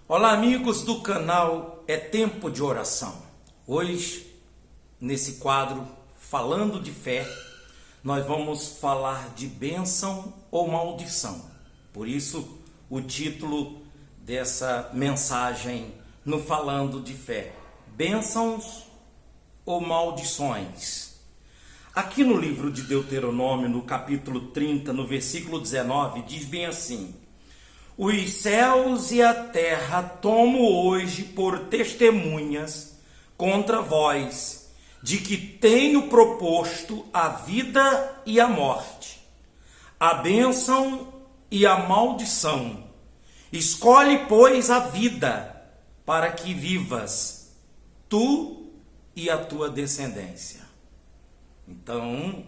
Olá, amigos do canal É Tempo de Oração. Hoje, nesse quadro Falando de Fé, nós vamos falar de bênção ou maldição. Por isso, o título dessa mensagem no Falando de Fé: bênçãos ou maldições. Aqui no livro de Deuteronômio, no capítulo 30, no versículo 19, diz bem assim: os céus e a terra tomo hoje por testemunhas contra vós, de que tenho proposto a vida e a morte, a bênção e a maldição. Escolhe, pois, a vida, para que vivas, tu e a tua descendência. Então,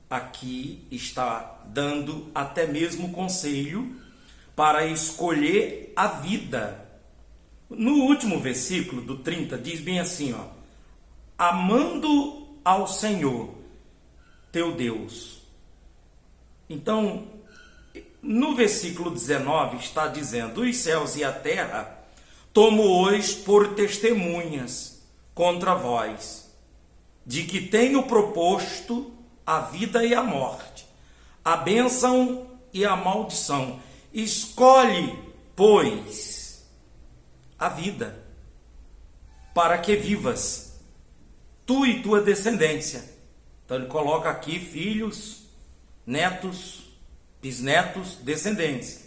aqui está dando até mesmo conselho para escolher a vida. No último versículo do 30 diz bem assim, amando ao Senhor teu Deus. Então, no versículo 19 está dizendo: os céus e a terra tomo hoje por testemunhas contra vós, de que tenho proposto a vida e a morte, a bênção e a maldição. Escolhe, pois, a vida, para que vivas, tu e tua descendência. Então ele coloca aqui filhos, netos, bisnetos, descendência.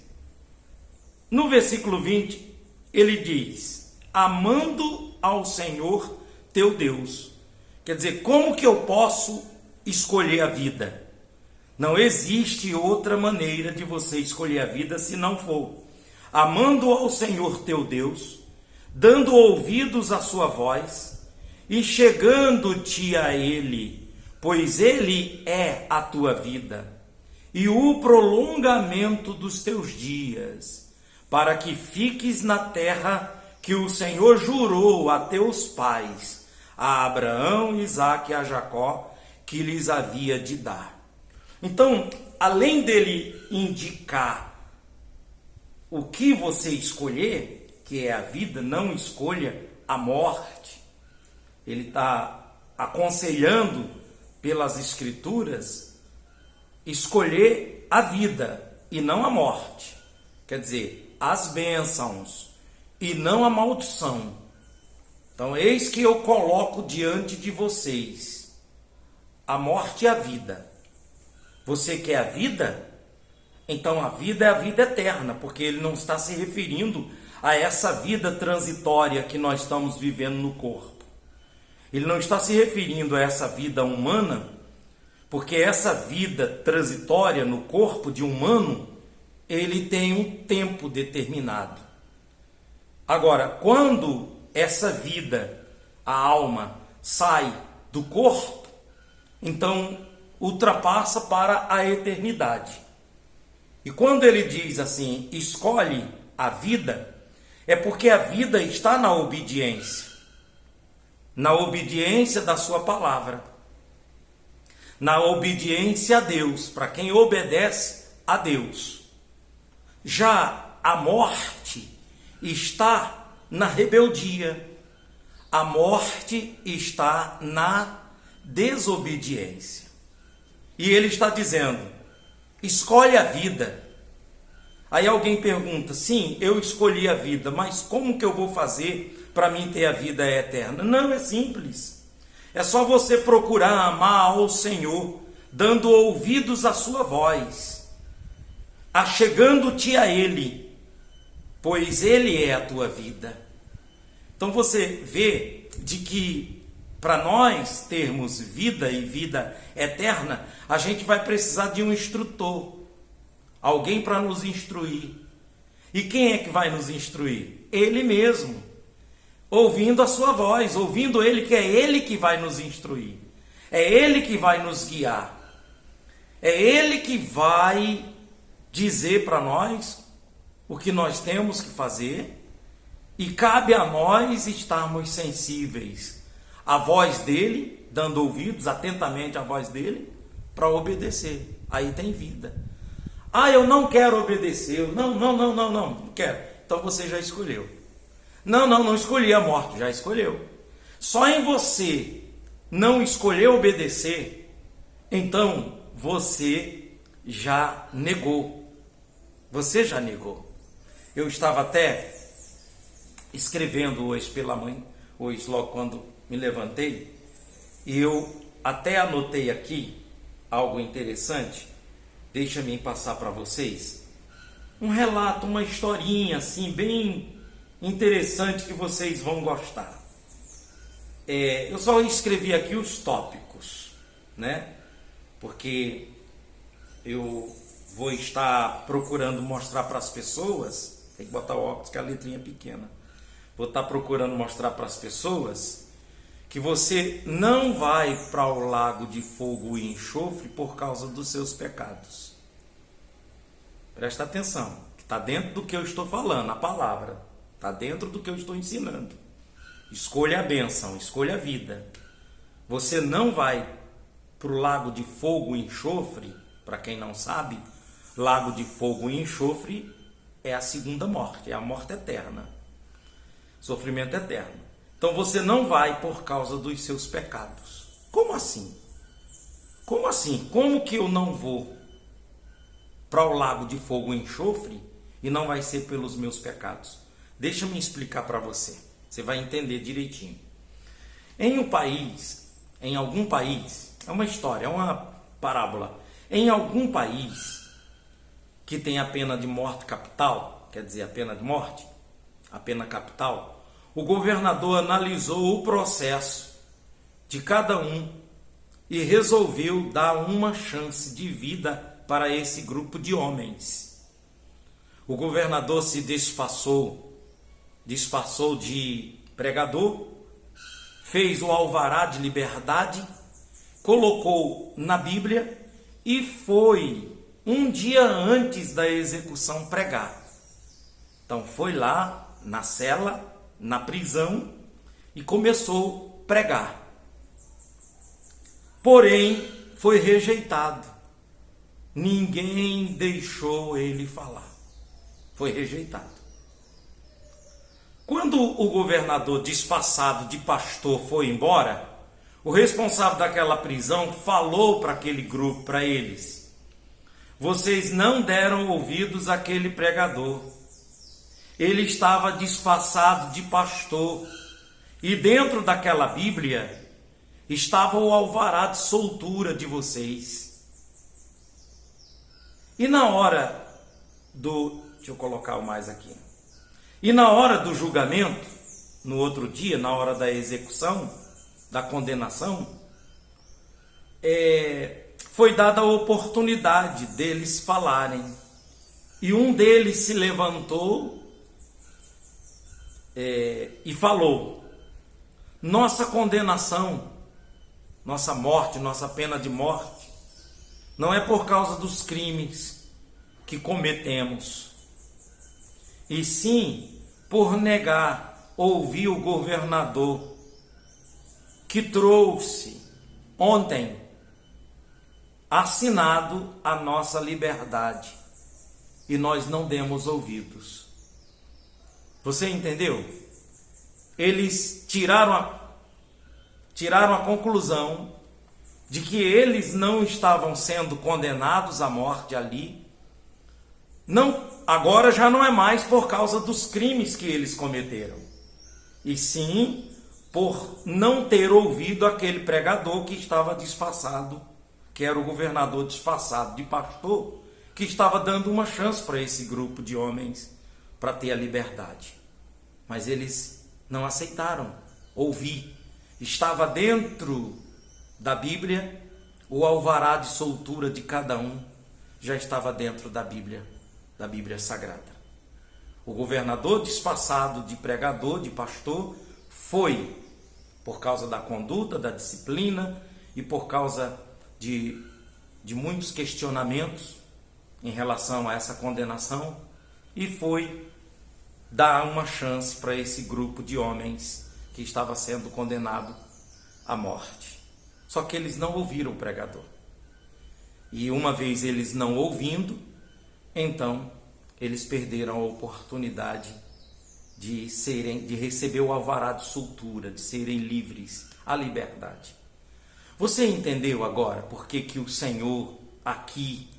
No versículo 20, ele diz: amando ao Senhor teu Deus. Quer dizer, como que eu posso escolher a vida? Não existe outra maneira de você escolher a vida se não for amando ao Senhor teu Deus, dando ouvidos à sua voz e chegando-te a Ele, pois Ele é a tua vida e o prolongamento dos teus dias, para que fiques na terra que o Senhor jurou a teus pais, a Abraão, Isaque e a Jacó, que lhes havia de dar. Então, além dele indicar o que você escolher, que é a vida, não escolha a morte. Ele está aconselhando pelas Escrituras escolher a vida e não a morte. Quer dizer, as bênçãos e não a maldição. Então, eis que eu coloco diante de vocês a morte e a vida. Você quer a vida? Então a vida é a vida eterna, porque ele não está se referindo a essa vida transitória que nós estamos vivendo no corpo. Ele não está se referindo a essa vida humana, porque essa vida transitória no corpo de humano, ele tem um tempo determinado. Agora, quando essa vida, a alma, sai do corpo, então ultrapassa para a eternidade. E quando ele diz assim, escolhe a vida, é porque a vida está na obediência da sua palavra, na obediência a Deus, para quem obedece a Deus. Já a morte está na rebeldia, a morte está na desobediência. E ele está dizendo, escolhe a vida. Aí alguém pergunta, sim, eu escolhi a vida, mas como que eu vou fazer para mim ter a vida eterna? Não, é simples. É só você procurar amar ao Senhor, dando ouvidos à sua voz, achegando-te a Ele, pois Ele é a tua vida. Então você vê de que para nós termos vida e vida eterna, a gente vai precisar de um instrutor, alguém para nos instruir. E quem é que vai nos instruir? Ele mesmo, ouvindo a sua voz, ouvindo Ele, que é Ele que vai nos instruir, é Ele que vai nos guiar, é Ele que vai dizer para nós o que nós temos que fazer, e cabe a nós estarmos sensíveis à voz dele, dando ouvidos atentamente à voz dele, para obedecer. Aí tem vida. Ah, eu não quero obedecer. Não quero. Então você já escolheu. Não escolhi a morte, já escolheu. Só em você não escolher obedecer, então você já negou. Você já negou. Eu estava até escrevendo hoje pela manhã, hoje logo quando me levantei, e eu até anotei aqui algo interessante. Deixa-me passar para vocês um relato, uma historinha assim bem interessante que vocês vão gostar. Eu só escrevi aqui os tópicos, né? Porque eu vou estar procurando mostrar para as pessoas, tem que botar o óculos que a letrinha é pequena. Vou estar procurando mostrar para as pessoas que você não vai para o lago de fogo e enxofre por causa dos seus pecados. Presta atenção, que está dentro do que eu estou falando, a palavra. Está dentro do que eu estou ensinando. Escolha a bênção, escolha a vida. Você não vai para o lago de fogo e enxofre. Para quem não sabe, lago de fogo e enxofre é a segunda morte, é a morte eterna. Sofrimento eterno. Então você não vai por causa dos seus pecados. Como assim? Como assim? Como que eu não vou para o lago de fogo e enxofre e não vai ser pelos meus pecados? Deixa-me explicar para você. Você vai entender direitinho. Em algum país, é uma história, é uma parábola. Em algum país que tem a pena de morte capital, quer dizer, a pena de morte, a pena capital, o governador analisou o processo de cada um e resolveu dar uma chance de vida para esse grupo de homens. O governador se disfarçou de pregador, fez o alvará de liberdade, colocou na Bíblia e foi um dia antes da execução pregar. Então foi lá na cela, na prisão, e começou a pregar. Porém, foi rejeitado. Ninguém deixou ele falar. Foi rejeitado. Quando o governador, disfarçado de pastor, foi embora, o responsável daquela prisão falou para aquele grupo, para eles: vocês não deram ouvidos àquele pregador. Ele estava disfarçado de pastor. E dentro daquela Bíblia estava o alvará de soltura de vocês. E na hora deixa eu colocar o mais aqui. E na hora do julgamento, no outro dia, na hora da execução, da condenação, foi dada a oportunidade deles falarem. E um deles se levantou e falou: nossa condenação, nossa morte, nossa pena de morte, não é por causa dos crimes que cometemos, e sim por negar ouvir o governador que trouxe ontem assinado a nossa liberdade e nós não demos ouvidos. Você entendeu? Eles tiraram a conclusão de que eles não estavam sendo condenados à morte ali. Não, agora já não é mais por causa dos crimes que eles cometeram, e sim por não ter ouvido aquele pregador que estava disfarçado, que era o governador disfarçado de pastor, que estava dando uma chance para esse grupo de homens para ter a liberdade. Mas eles não aceitaram ouvir. Estava dentro da Bíblia, o alvará de soltura de cada um já estava dentro da Bíblia Sagrada. O governador disfarçado de pregador, de pastor, foi por causa da conduta, da disciplina e por causa de muitos questionamentos em relação a essa condenação, e foi dar uma chance para esse grupo de homens que estava sendo condenado à morte. Só que eles não ouviram o pregador. E uma vez eles não ouvindo, então eles perderam a oportunidade de receber o alvará de soltura, de serem livres, a liberdade. Você entendeu agora por que o Senhor aqui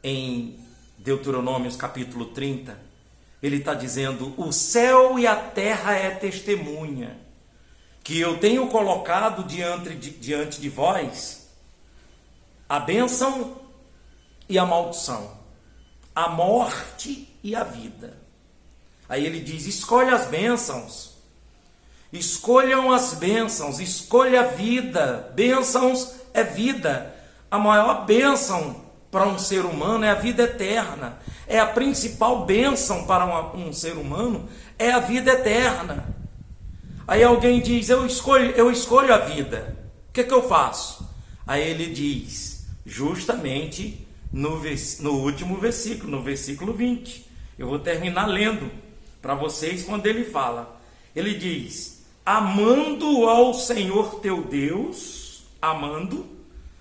em Deuteronômio capítulo 30, ele está dizendo: o céu e a terra é testemunha que eu tenho colocado diante de vós a bênção e a maldição, a morte e a vida. Aí ele diz: escolha as bênçãos, escolham as bênçãos, escolha a vida. Bênçãos é vida. A maior bênção para um ser humano é a vida eterna. É a principal bênção para um ser humano, é a vida eterna. Aí alguém diz: eu escolho a vida, o que eu faço? Aí ele diz, justamente no último versículo, no versículo 20, eu vou terminar lendo para vocês quando ele fala. Ele diz: amando ao Senhor teu Deus, amando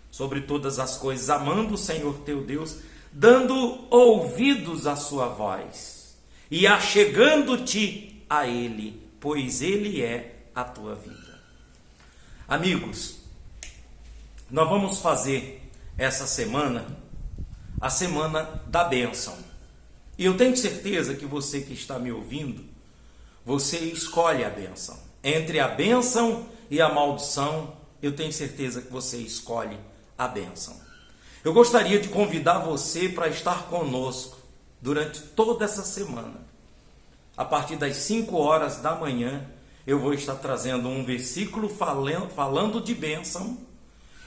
sobre todas as coisas, amando o Senhor teu Deus, dando ouvidos à sua voz e achegando-te a Ele, pois Ele é a tua vida. Amigos, nós vamos fazer essa semana a semana da bênção. E eu tenho certeza que você que está me ouvindo, você escolhe a bênção. Entre a bênção e a maldição, eu tenho certeza que você escolhe a bênção. Eu gostaria de convidar você para estar conosco durante toda essa semana. A partir das 5 horas da manhã, eu vou estar trazendo um versículo falando de bênção,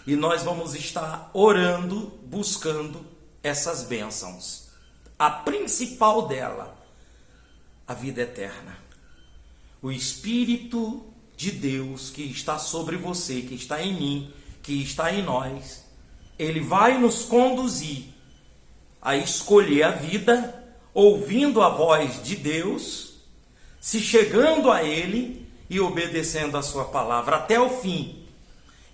e nós vamos estar orando, buscando essas bênçãos. A principal dela, a vida eterna. O Espírito de Deus que está sobre você, que está em mim, que está em nós, ele vai nos conduzir a escolher a vida, ouvindo a voz de Deus, se chegando a Ele e obedecendo a sua palavra até o fim.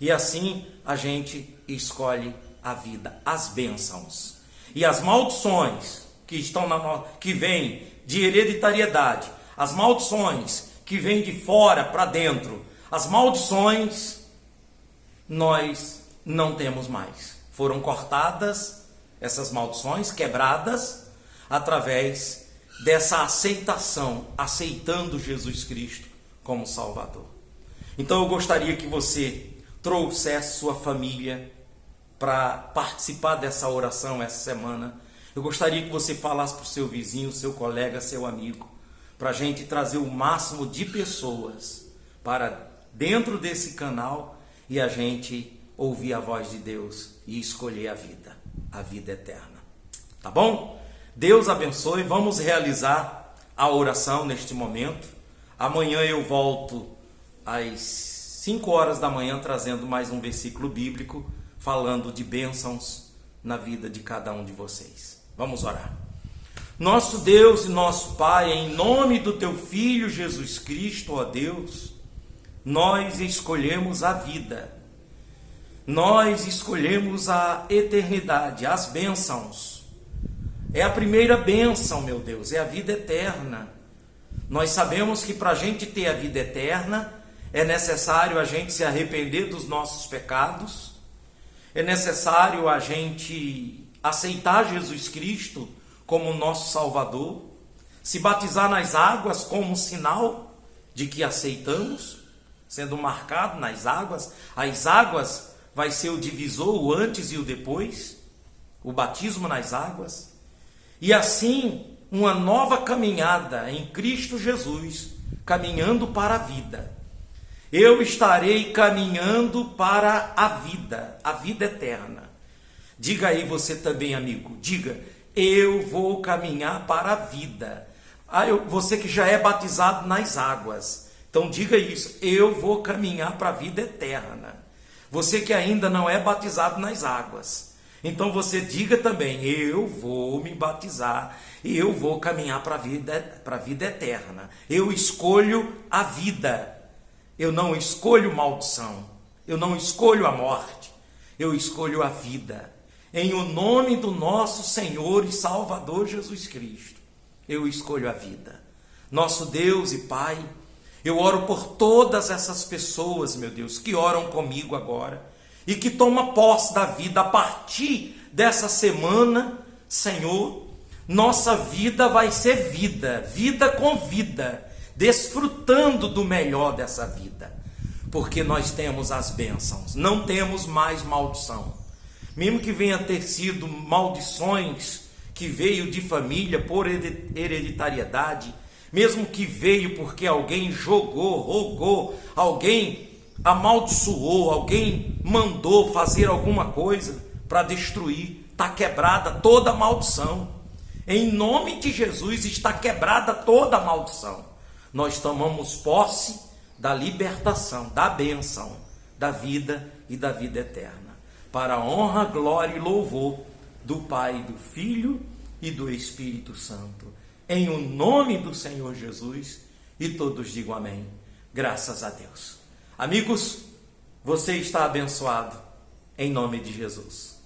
E assim a gente escolhe a vida, as bênçãos. E as maldições que vêm de hereditariedade, as maldições que vêm de fora para dentro, as maldições nós não temos mais. Foram cortadas essas maldições, quebradas, através dessa aceitação, aceitando Jesus Cristo como Salvador. Então eu gostaria que você trouxesse sua família para participar dessa oração essa semana. Eu gostaria que você falasse para o seu vizinho, seu colega, seu amigo, para a gente trazer o máximo de pessoas para dentro desse canal e a gente ouvir a voz de Deus e escolher a vida eterna. Tá bom? Deus abençoe. Vamos realizar a oração neste momento. Amanhã eu volto às 5 horas da manhã trazendo mais um versículo bíblico falando de bênçãos na vida de cada um de vocês. Vamos orar. Nosso Deus e nosso Pai, em nome do Teu Filho Jesus Cristo, ó Deus, nós escolhemos a vida. Nós escolhemos a eternidade, as bênçãos. É a primeira bênção, meu Deus, é a vida eterna. Nós sabemos que para a gente ter a vida eterna, é necessário a gente se arrepender dos nossos pecados, é necessário a gente aceitar Jesus Cristo como nosso Salvador, se batizar nas águas como sinal de que aceitamos, sendo marcado nas águas. As águas vai ser o divisor, o antes e o depois, o batismo nas águas. E assim, uma nova caminhada em Cristo Jesus, caminhando para a vida. Eu estarei caminhando para a vida eterna. Diga aí você também, amigo, diga: eu vou caminhar para a vida. Você que já é batizado nas águas, então diga isso: eu vou caminhar para a vida eterna. Você que ainda não é batizado nas águas, então você diga também: eu vou me batizar e eu vou caminhar para a vida eterna. Eu escolho a vida. Eu não escolho maldição. Eu não escolho a morte. Eu escolho a vida. Em o nome do nosso Senhor e Salvador Jesus Cristo, eu escolho a vida. Nosso Deus e Pai, eu oro por todas essas pessoas, meu Deus, que oram comigo agora e que tomam posse da vida a partir dessa semana, Senhor. Nossa vida vai ser vida, vida com vida, desfrutando do melhor dessa vida, porque nós temos as bênçãos, não temos mais maldição. Mesmo que venha ter sido maldições que veio de família por hereditariedade, mesmo que veio porque alguém jogou, rogou, alguém amaldiçoou, alguém mandou fazer alguma coisa para destruir, está quebrada toda a maldição. Em nome de Jesus está quebrada toda a maldição. Nós tomamos posse da libertação, da bênção, da vida e da vida eterna, para a honra, glória e louvor do Pai, do Filho e do Espírito Santo. Em o nome do Senhor Jesus, e todos digam amém. Graças a Deus. Amigos, você está abençoado em nome de Jesus.